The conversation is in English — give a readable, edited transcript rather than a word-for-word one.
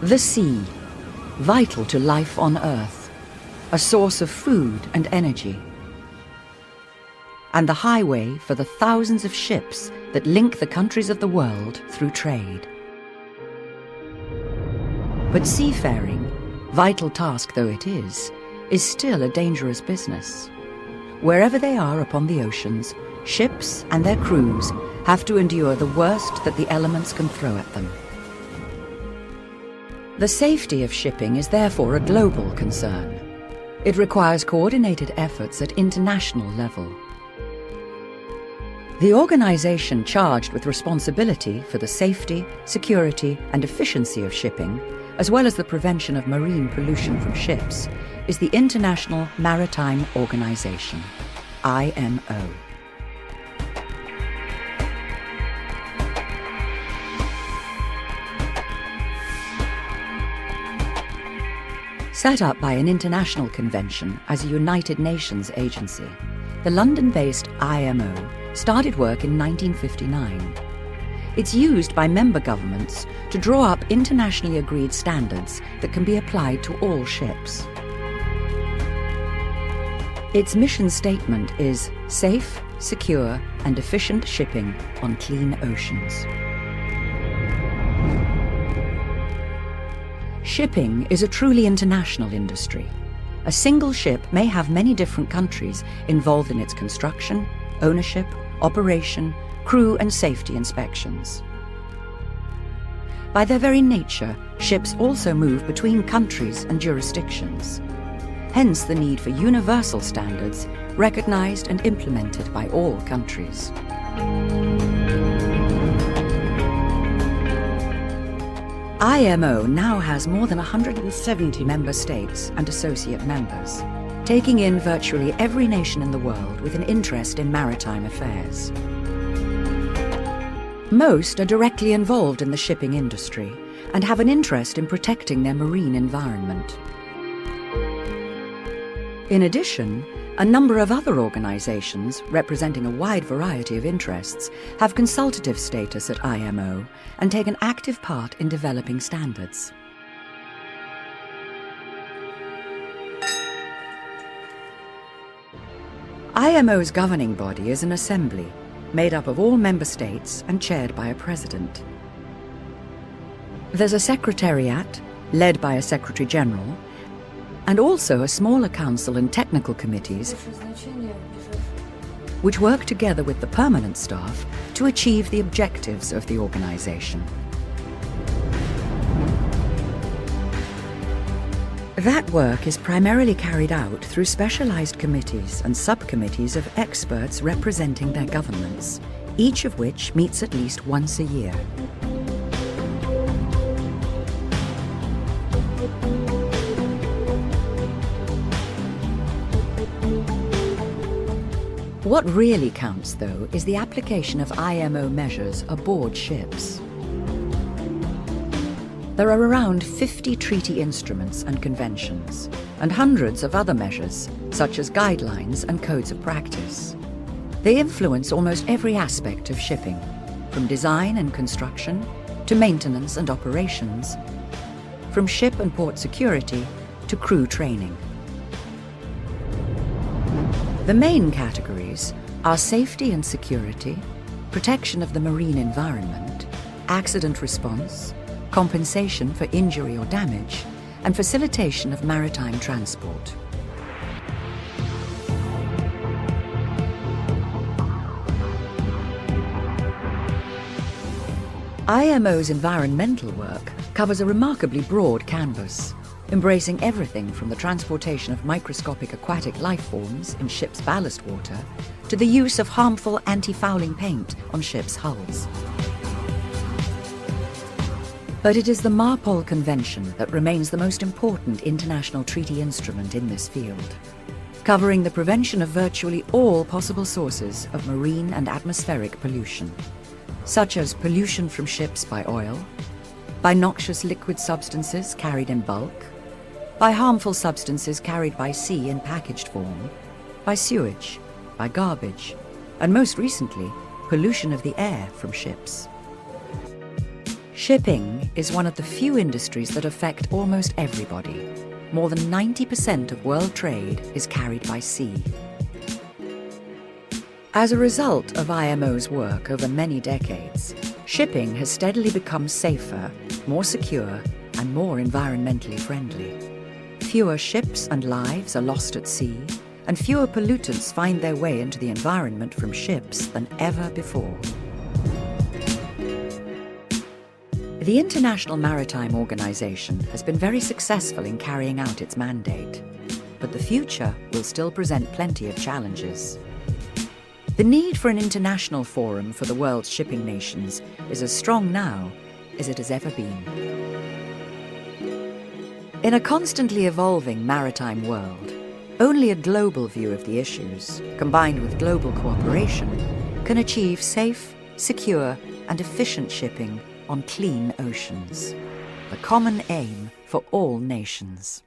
The sea, vital to life on Earth, a source of food and energy, and the highway for the thousands of ships that link the countries of the world through trade. But seafaring, vital task though it is still a dangerous business. Wherever they are upon the oceans, ships and their crews have to endure the worst that the elements can throw at them. The safety of shipping is therefore a global concern. It requires coordinated efforts at international level. The organization charged with responsibility for the safety, security, and efficiency of shipping, as well as the prevention of marine pollution from ships, is the International Maritime Organization, IMO. Set up by an international convention as a United Nations agency, the London-based IMO started work in 1959. It's used by member governments to draw up internationally agreed standards that can be applied to all ships. Its mission statement is safe, secure, and efficient shipping on clean oceans. Shipping is a truly international industry. A single ship may have many different countries involved in its construction, ownership, operation, crew and safety inspections. By their very nature, ships also move between countries and jurisdictions. Hence the need for universal standards recognized and implemented by all countries. IMO now has more than 170 member states and associate members, taking in virtually every nation in the world with an interest in maritime affairs. Most are directly involved in the shipping industry and have an interest in protecting their marine environment. In addition, a number of other organizations, representing a wide variety of interests, have consultative status at IMO and take an active part in developing standards. IMO's governing body is an assembly, made up of all member states and chaired by a president. There's a secretariat, led by a secretary general, and also a smaller council and technical committees which work together with the permanent staff to achieve the objectives of the organization. That work is primarily carried out through specialized committees and subcommittees of experts representing their governments, each of which meets at least once a year. What really counts, though, is the application of IMO measures aboard ships. There are around 50 treaty instruments and conventions, and hundreds of other measures, such as guidelines and codes of practice. They influence almost every aspect of shipping, from design and construction to maintenance and operations, from ship and port security to crew training. The main categories are safety and security, protection of the marine environment, accident response, compensation for injury or damage, and facilitation of maritime transport. IMO's environmental work covers a remarkably broad canvas, embracing everything from the transportation of microscopic aquatic life forms in ships' ballast water to the use of harmful anti-fouling paint on ships' hulls. But it is the MARPOL Convention that remains the most important international treaty instrument in this field, covering the prevention of virtually all possible sources of marine and atmospheric pollution, such as pollution from ships by oil, by noxious liquid substances carried in bulk, by harmful substances carried by sea in packaged form, by sewage, by garbage, and most recently, pollution of the air from ships. Shipping is one of the few industries that affect almost everybody. More than 90% of world trade is carried by sea. As a result of IMO's work over many decades, shipping has steadily become safer, more secure, and more environmentally friendly. Fewer ships and lives are lost at sea, and fewer pollutants find their way into the environment from ships than ever before. The International Maritime Organization has been very successful in carrying out its mandate, but the future will still present plenty of challenges. The need for an international forum for the world's shipping nations is as strong now as it has ever been. In a constantly evolving maritime world, only a global view of the issues, combined with global cooperation, can achieve safe, secure, and efficient shipping on clean oceans, the common aim for all nations.